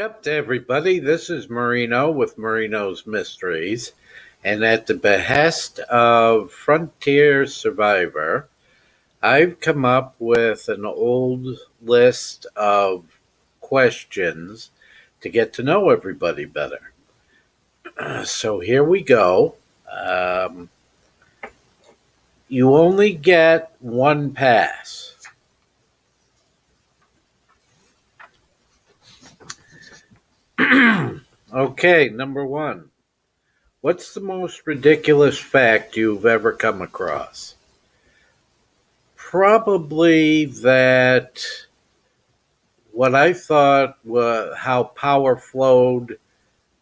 up to everybody? This is Marino with Marino's Mysteries. And at the behest of Frontier Survivor, I've come up with an old list of questions to get to know everybody better. So here we go. Um, you only get one pass. Okay, number one. What's the most ridiculous fact you've ever come across? Probably that what I thought was how power flowed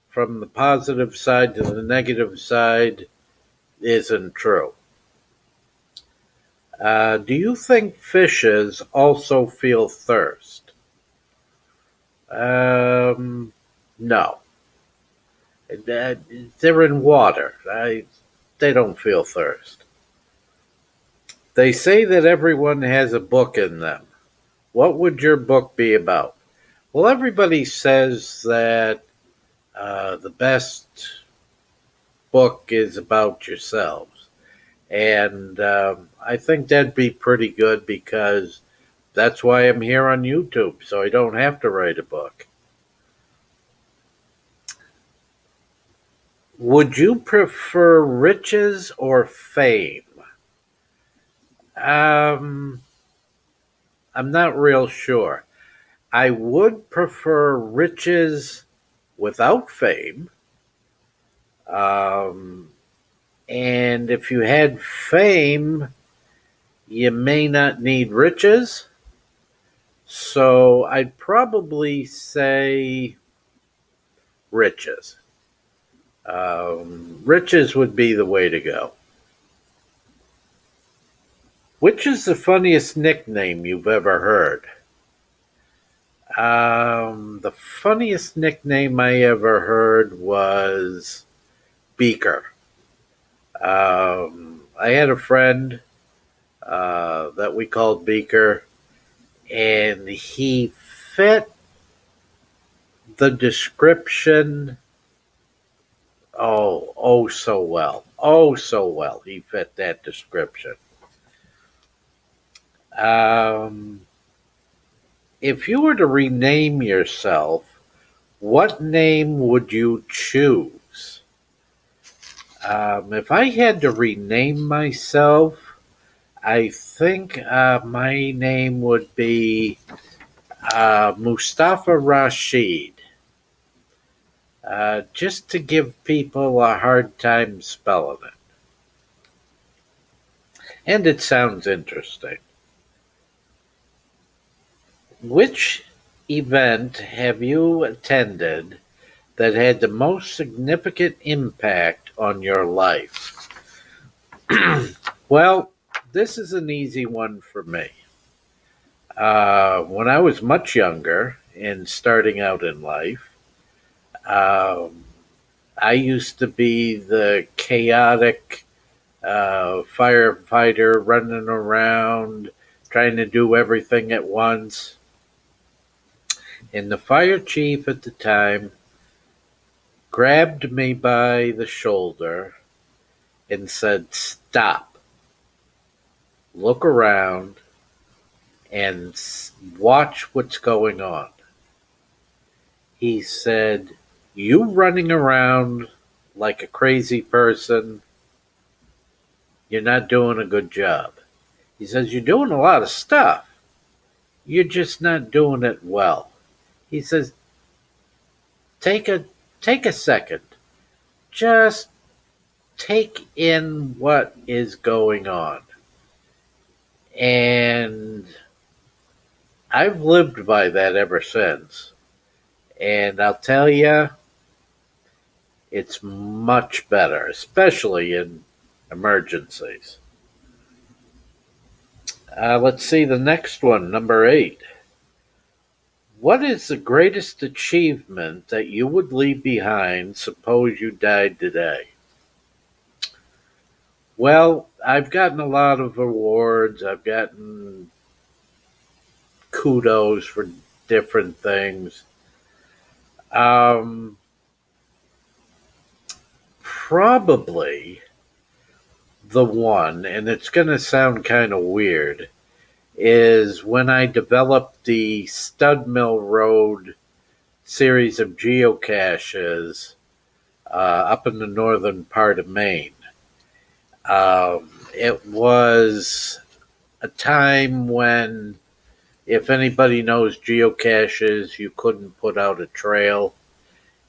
from the positive side to the negative side isn't true. Do you think fishes also feel thirst? No. They're in water. They don't feel thirst. They say that everyone has a book in them. What would your book be about? Well, everybody says that the best book is about yourselves. And I think that'd be pretty good because that's why I'm here on YouTube, so I don't have to write a book. Would you prefer riches or fame? Um, I'm not real sure. I would prefer riches without fame. Um, and if you had fame, you may not need riches. So I'd probably say riches. Riches would be the way to go. Which is the funniest nickname you've ever heard? The funniest nickname I ever heard was Beaker. I had a friend that we called Beaker, and he fit the description so well. Oh, so well. He fit that description. If you were to rename yourself, what name would you choose? If I had to rename myself, I think my name would be Mustafa Rashid, just to give people a hard time spelling it. And it sounds interesting. Which event have you attended that had the most significant impact on your life? Well, this is an easy one for me. When I was much younger and starting out in life, um, I used to be the chaotic firefighter running around trying to do everything at once. And the fire chief at the time grabbed me by the shoulder and said, "Stop, look around, and watch what's going on." He said, "You running around like a crazy person, you're not doing a good job." He says, "You're doing a lot of stuff. You're just not doing it well." He says, take a take a second. Just take in what is going on. And I've lived by that ever since. And I'll tell you, it's much better, especially in emergencies. Let's see the next one, number 8. What is the greatest achievement that you would leave behind, suppose you died today? Well, I've gotten a lot of awards. I've gotten kudos for different things. Um, Probably the one, and it's going to sound kind of weird, is when I developed the Stud Mill Road series of geocaches up in the northern part of Maine. It was a time when, if anybody knows geocaches, you couldn't put out a trail,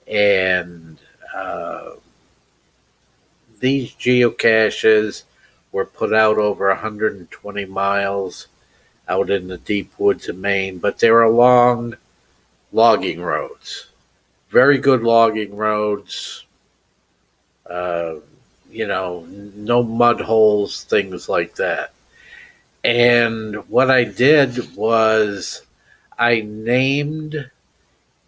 and uh, these geocaches were put out over 120 miles out in the deep woods of Maine, but they were along logging roads, very good logging roads. Uh, no mud holes, things like that. And what I did was I named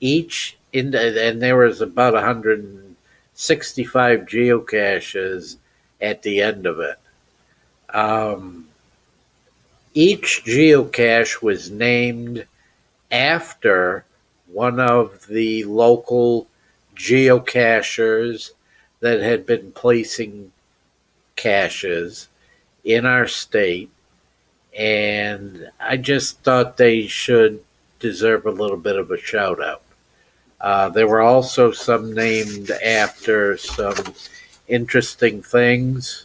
and there was about 165 geocaches at the end of it. Um, each geocache was named after one of the local geocachers that had been placing caches in our state, and I just thought they should deserve a little bit of a shout out. There were also some named after some interesting things.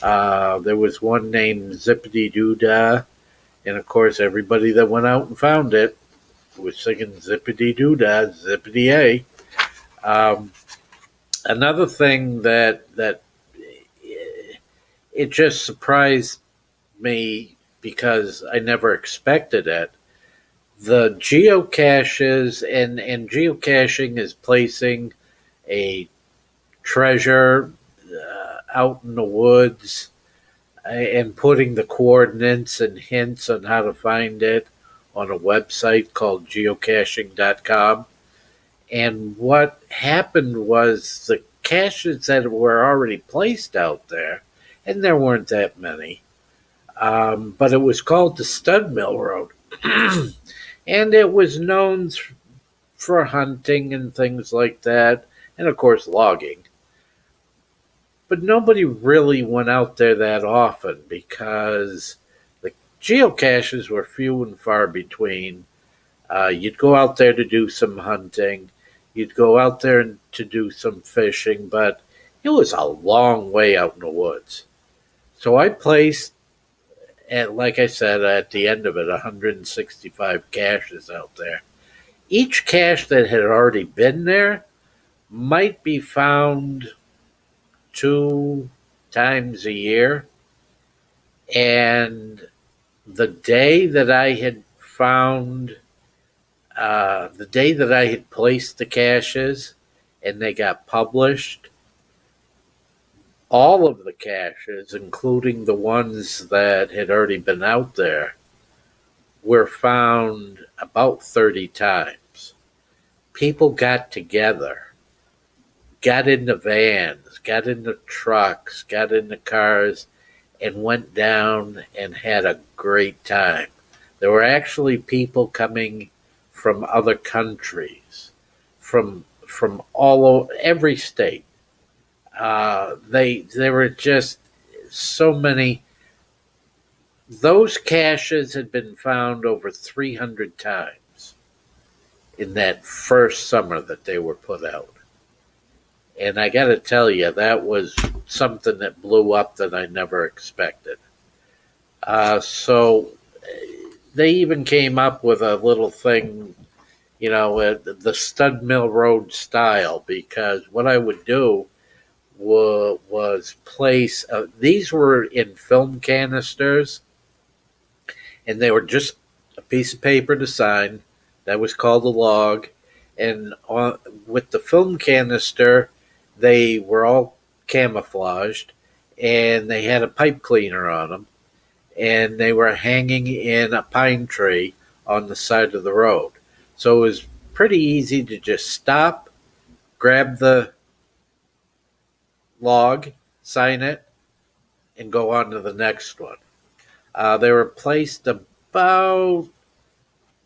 There was one named Zippity Doo Dah, and of course, everybody that went out and found it was singing Zippity Doo Dah, Zippity A. Another thing that it just surprised me because I never expected it. The geocaches and geocaching is placing a treasure out in the woods and putting the coordinates and hints on how to find it on a website called geocaching.com. And what happened was the caches that were already placed out there, and there weren't that many, but it was called the Stud Mill Road. And it was known for hunting and things like that, and of course logging. But nobody really went out there that often because the geocaches were few and far between. You'd go out there to do some hunting, you'd go out there to do some fishing, but it was a long way out in the woods. So I placed, like I said, at the end of it, 165 caches out there. Each cache that had already been there might be found 2 times a year. And the day that I had the day that I had placed the caches and they got published, all of the caches, including the ones that had already been out there, were found about 30 times. People got together, got in the vans, got in the trucks, got in the cars, and went down and had a great time. There were actually people coming from other countries, from all over every state. There were just so many. Those caches had been found over 300 times in that first summer that they were put out. And I got to tell you, that was something that blew up that I never expected. So they even came up with a little thing, the Stud Mill Road style, because what I would do was place, these were in film canisters, and they were just a piece of paper to sign. That was called a log. And with the film canister, they were all camouflaged, and they had a pipe cleaner on them, and they were hanging in a pine tree on the side of the road. So it was pretty easy to just stop, grab the log, sign it, and go on to the next one. They were placed about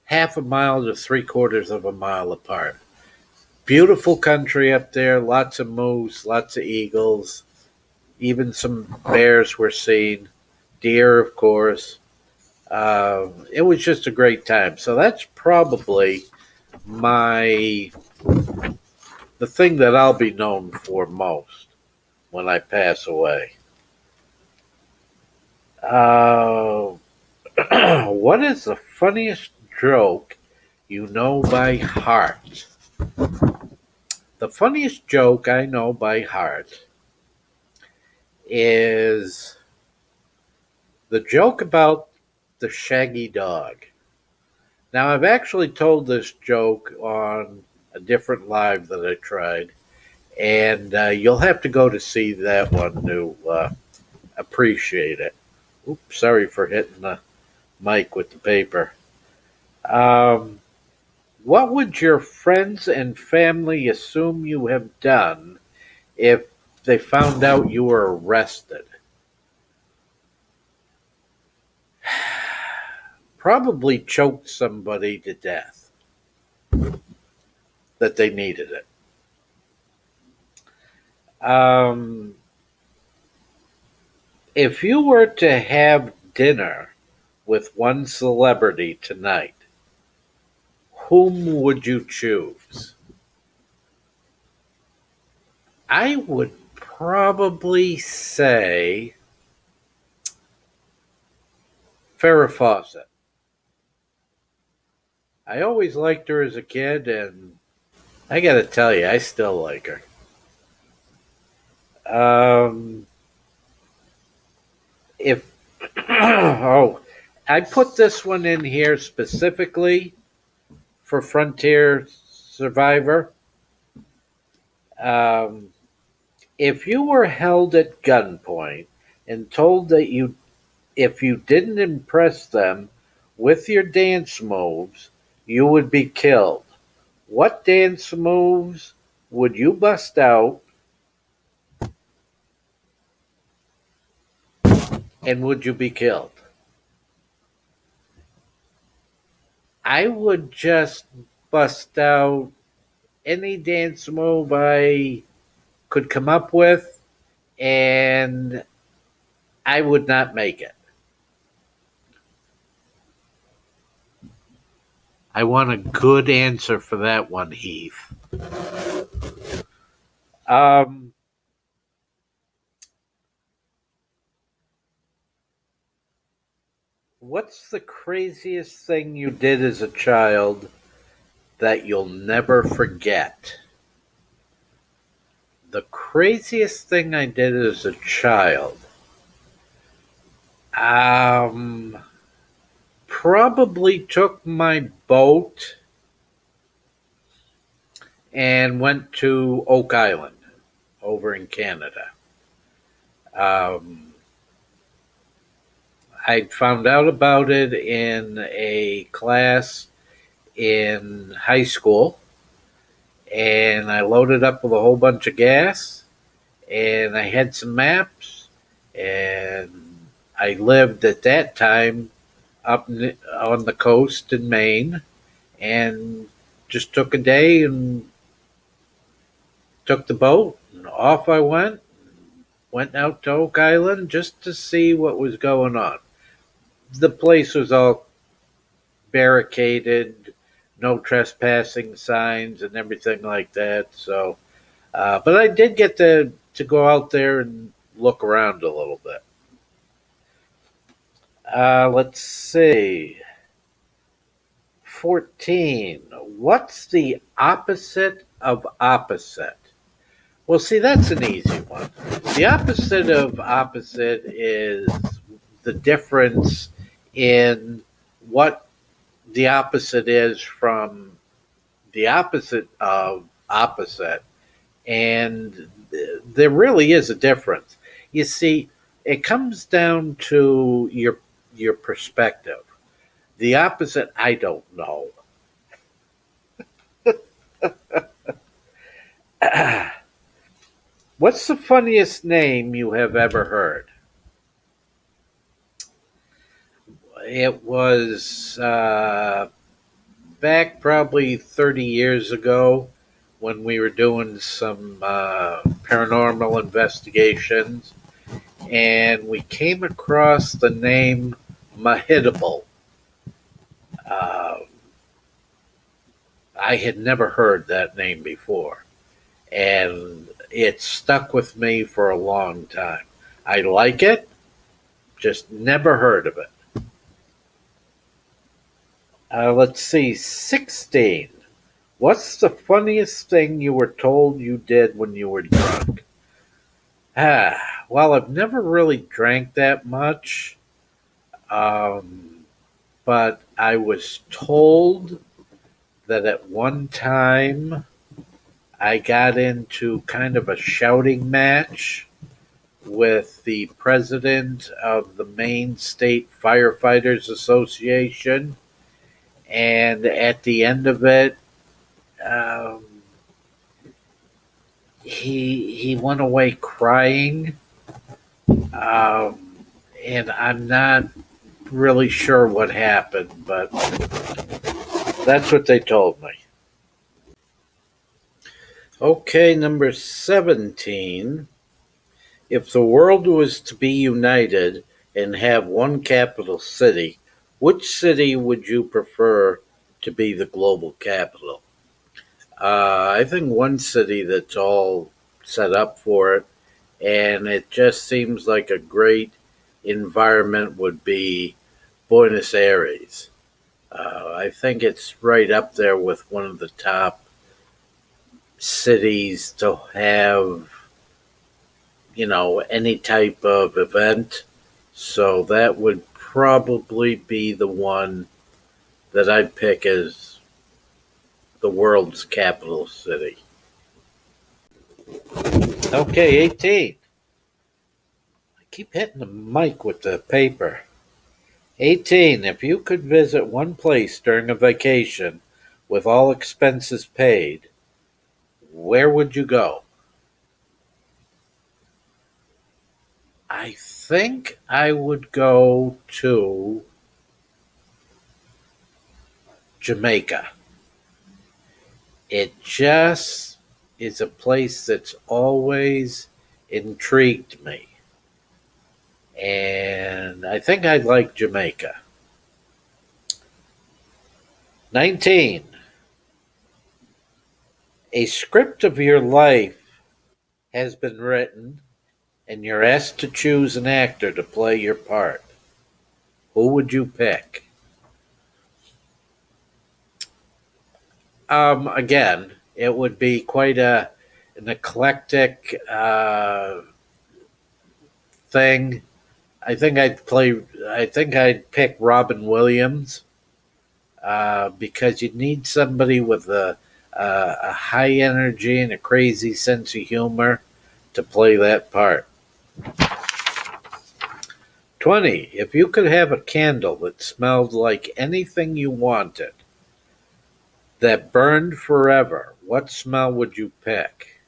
half a mile to 3/4 of a mile apart. Beautiful country up there, lots of moose, lots of eagles, even some bears were seen, deer, of course. It was just a great time. So that's probably my the thing that I'll be known for most when I pass away. Uh, what is the funniest joke you know by heart? The funniest joke I know by heart is the joke about the shaggy dog. Now, I've actually told this joke on a different live that I tried, and you'll have to go to see that one to appreciate it. Oops, sorry for hitting the mic with the paper. Um, what would your friends and family assume you have done if they found out you were arrested? Probably choked somebody to death that they needed it. Um, if you were to have dinner with one celebrity tonight, whom would you choose? I would probably say Farrah Fawcett. I always liked her as a kid, and I got to tell you, I still like her. If oh, I put this one in here specifically for Frontier Survivor. Um, if you were held at gunpoint and told that if you didn't impress them with your dance moves, you would be killed, what dance moves would you bust out, and would you be killed? I would just bust out any dance move I could come up with, and I would not make it. I want a good answer for that one, Heath. Um, what's the craziest thing you did as a child that you'll never forget? The craziest thing I did as a child. Um, Probably took my boat and went to Oak Island over in Canada. Um, I found out about it in a class in high school, and I loaded up with a whole bunch of gas, and I had some maps, and I lived at that time on the coast in Maine, and just took a day and took the boat, and off I went. Went out to Oak Island just to see what was going on. The place was all barricaded, no trespassing signs, and everything like that. So, but I did get to go out there and look around a little bit. Let's see. 14. What's the opposite of opposite? Well, see, that's an easy one. The opposite of opposite is the difference in what the opposite is from the opposite of opposite. And there really is a difference. You see, it comes down to your perspective. The opposite, I don't know. What's the funniest name you have ever heard? It was back probably 30 years ago. when we were doing some paranormal investigations, and we came across the name Mahitable. Uh, I had never heard that name before, and it stuck with me for a long time. I like it, just never heard of it. Let's see, 16. What's the funniest thing you were told you did when you were drunk? Well, I've never really drank that much, um, but I was told that at one time I got into kind of a shouting match with the president of the Maine State Firefighters Association, and at the end of it, um, he went away crying, and I'm not really sure what happened, but that's what they told me. Okay, number 17. If the world was to be united and have one capital city, which city would you prefer to be the global capital? I think one city that's all set up for it, and it just seems like a great environment would be Buenos Aires. I think it's right up there with one of the top cities to have, any type of event. So that would probably be the one that I'd pick as the world's capital city. Okay, 18. I keep hitting the mic with the paper. 18. If you could visit one place during a vacation with all expenses paid, where would you go? I think I would go to Jamaica. It just is a place that's always intrigued me. And I think I'd like Jamaica. 19. A script of your life has been written, and you're asked to choose an actor to play your part. Who would you pick? Again, it would be quite an eclectic thing. I think I'd pick Robin Williams because you need somebody with a high energy and a crazy sense of humor to play that part. 20. If you could have a candle that smelled like anything you wanted, that burned forever, what smell would you pick?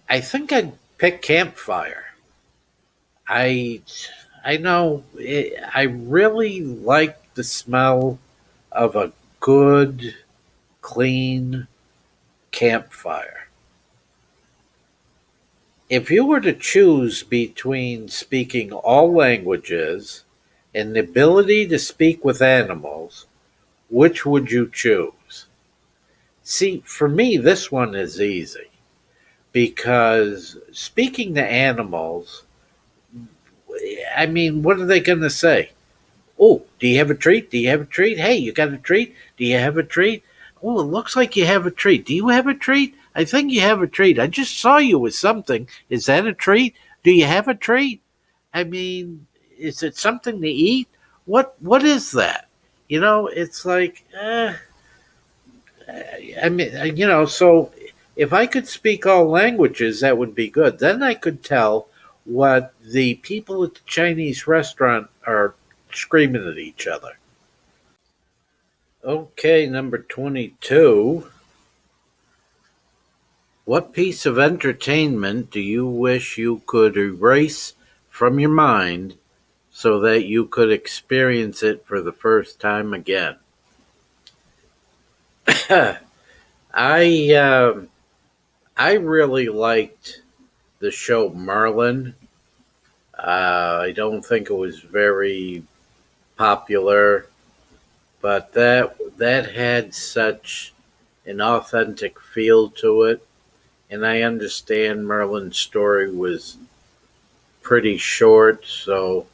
I think I'd pick campfire. I I know I really like the smell of a good, clean campfire. If you were to choose between speaking all languages and the ability to speak with animals, which would you choose? See, for me, this one is easy because speaking to animals, I mean, what are they going to say? Oh, do you have a treat? Do you have a treat? Hey, you got a treat? Do you have a treat? Oh, it looks like you have a treat. Do you have a treat? I think you have a treat. I just saw you with something. Is that a treat? Do you have a treat? I mean, is it something to eat? What is that? It's like, I mean, so if I could speak all languages, that would be good. Then I could tell what the people at the Chinese restaurant are screaming at each other. Okay, number 22. What piece of entertainment do you wish you could erase from your mind so that you could experience it for the first time again? I um, I really liked the show Merlin. I don't think it was very popular, but that had such an authentic feel to it. And I understand Merlin's story was pretty short, so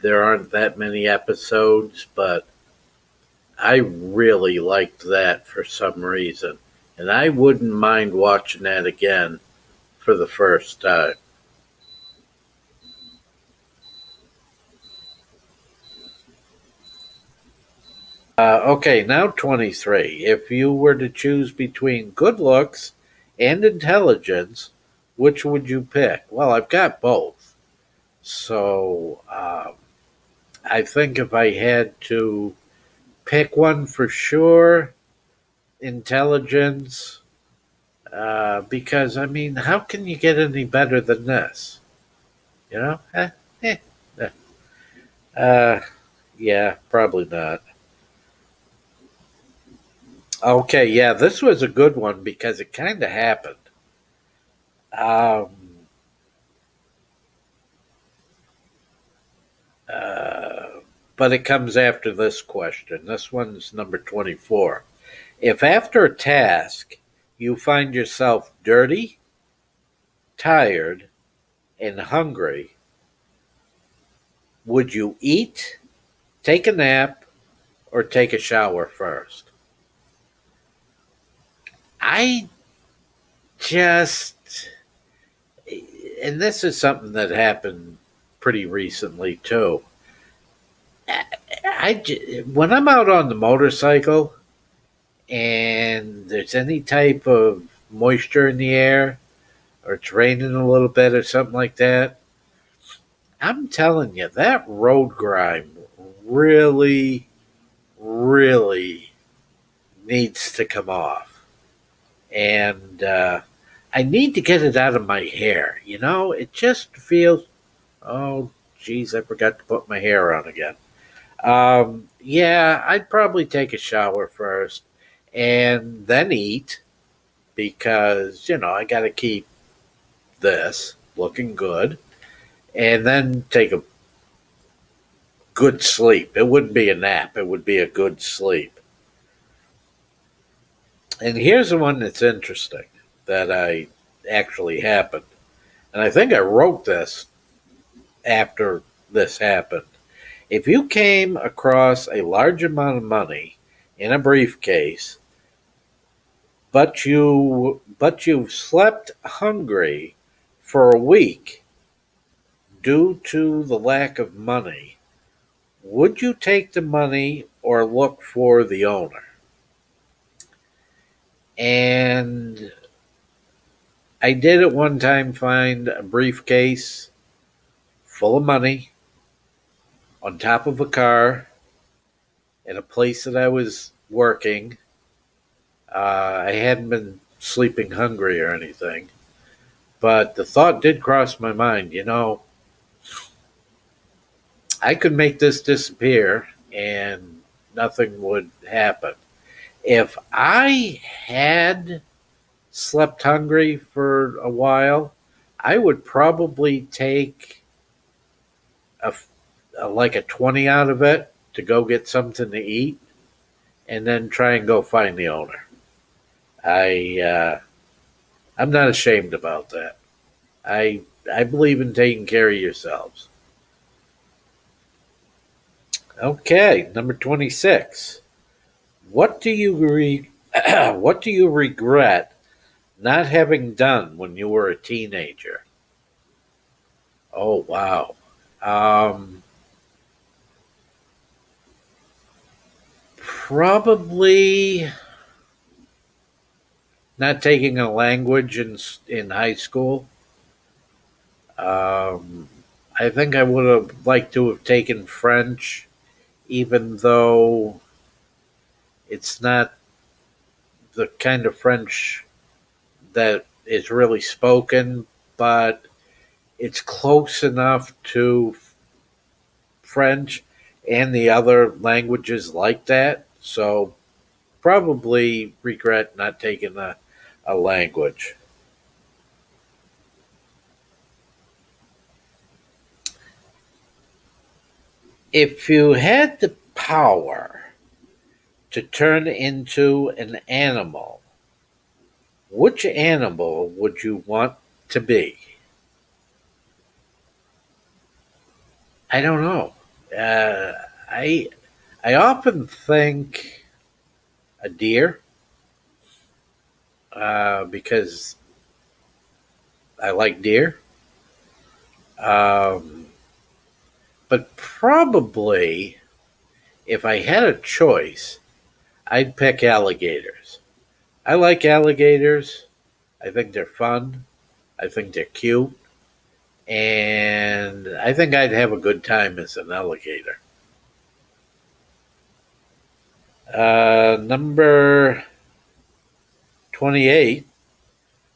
there aren't that many episodes, but I really liked that for some reason. And I wouldn't mind watching that again for the first time. Okay, now 23. If you were to choose between good looks and intelligence, which would you pick? Well, I've got both. So I think if I had to pick one for sure, intelligence, because I mean, how can you get any better than this? You know? Eh. Uh, yeah, probably not. Okay, yeah, this was a good one because it kind of happened. Um, uh, but it comes after this question. This one's number 24. If after a task you find yourself dirty, tired, and hungry, would you eat, take a nap, or take a shower first? I just, and this is something that happened pretty recently too. When I'm out on the motorcycle and there's any type of moisture in the air, or it's raining a little bit or something like that, I'm telling you, that road grime really, really needs to come off. And I need to get it out of my hair. You know, it just feels, oh, geez, I forgot to put my hair on again. Yeah, I'd probably take a shower first and then eat because, you know, I got to keep this looking good and then take a good sleep. It wouldn't be a nap, it would be a good sleep. And here's the one that's interesting that I actually happened. And I think I wrote this after this happened. If you came across a large amount of money in a briefcase, but you've slept hungry for a week due to the lack of money, would you take the money or look for the owner? And I did at one time find a briefcase full of money on top of a car in a place that I was working. I hadn't been sleeping hungry or anything, but the thought did cross my mind, you know, I could make this disappear and nothing would happen. If I had slept hungry for a while, I would probably take a, like a 20 out of it to go get something to eat and then try and go find the owner. I I'm not ashamed about that. I believe in taking care of yourselves. Okay, number 26. What do you what do you regret not having done when you were a teenager? Oh wow. Um, Probably not taking a language in high school. Um, I think I would have liked to have taken French, even though it's not the kind of French that is really spoken, but it's close enough to French and the other languages like that. So probably regret not taking a language. If you had the power to turn into an animal, which animal would you want to be? I don't know. Uh, I I often think a deer because I like deer. Um, but probably if I had a choice, I'd pick alligators. I like alligators. I think they're fun. I think they're cute. And I think I'd have a good time as an alligator. Number 28.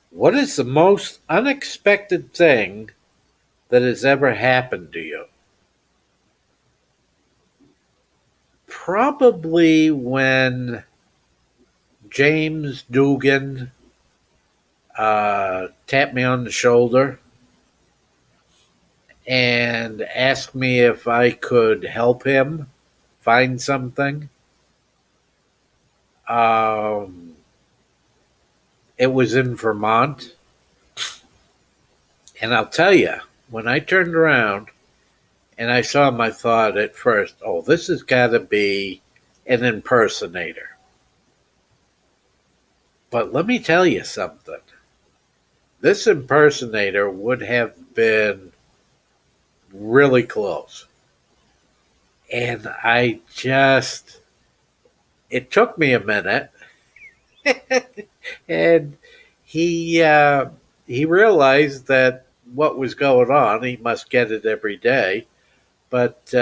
What is the most unexpected thing that has ever happened to you? Probably when James Dugan tapped me on the shoulder and asked me if I could help him find something. Um, it was in Vermont. And I'll tell you, when I turned around and I saw him, I thought at first, oh, this has got to be an impersonator. But let me tell you something. This impersonator would have been really close. And it took me a minute. And he realized that what was going on, he must get it every day. But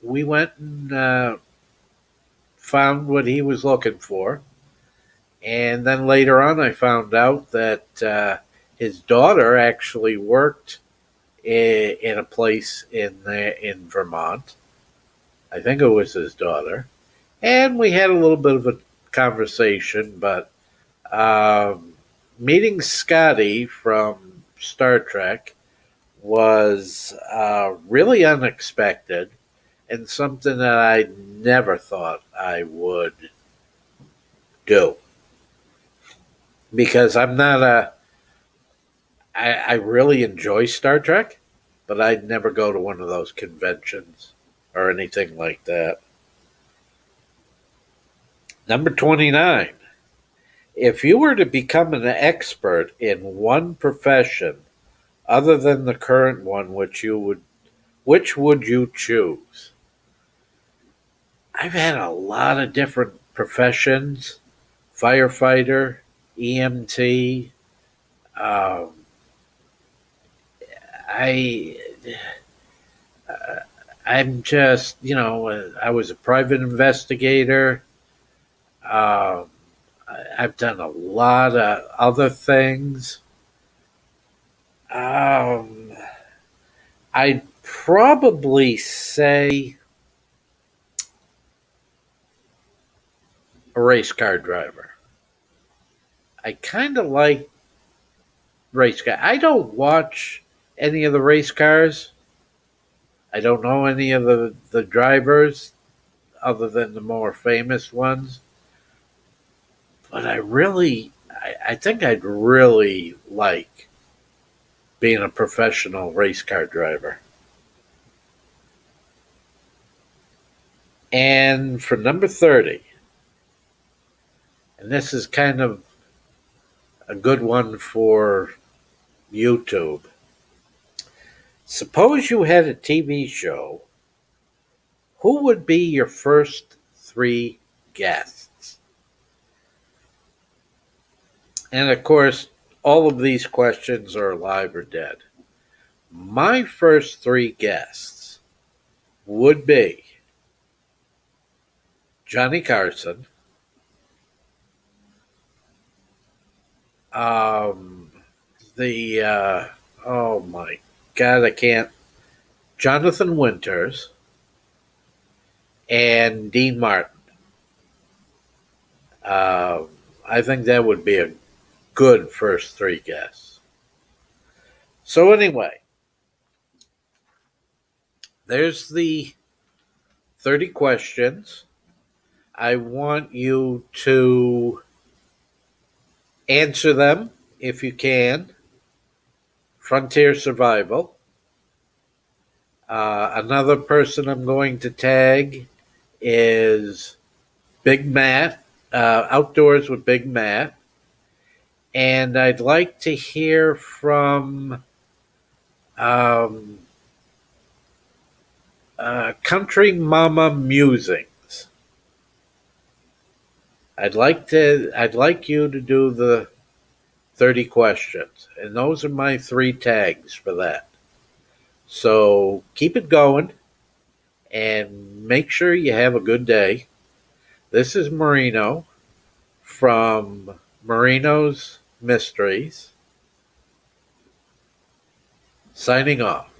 we went and found what he was looking for. And then later on, I found out that his daughter actually worked in a place in Vermont. I think it was his daughter, and we had a little bit of a conversation. But um, meeting Scotty from Star Trek was really unexpected and something that I never thought I would do because I'm not a. I really enjoy Star Trek, but I'd never go to one of those conventions or anything like that. Number 29. If you were to become an expert in one profession other than the current one, which would you choose? I've had a lot of different professions: firefighter, EMT. Um, I I'm just I was a private investigator. Um, I've done a lot of other things. Um, I'd probably say a race car driver. I kind of like race car. I don't watch any of the race cars. I don't know any of the drivers other than the more famous ones. But I think I'd really like being a professional race car driver. And for number 30, and this is kind of a good one for YouTube. Suppose you had a TV show, who would be your first three guests? And of course, all of these questions are alive or dead. My first three guests would be Johnny Carson, um, the oh my god, I can't. Jonathan Winters and Dean Martin. Um, I think that would be a good first three guess. So, anyway, there's the 30 questions. I want you to answer them if you can. Frontier Survival. Another person I'm going to tag is Big Matt, Outdoors with Big Matt. And I'd like to hear from um, Country Mama Musings. I'd like you to do the 30 questions. And those are my three tags for that. So keep it going and make sure you have a good day. This is Marino from Marino's Mysteries, signing off.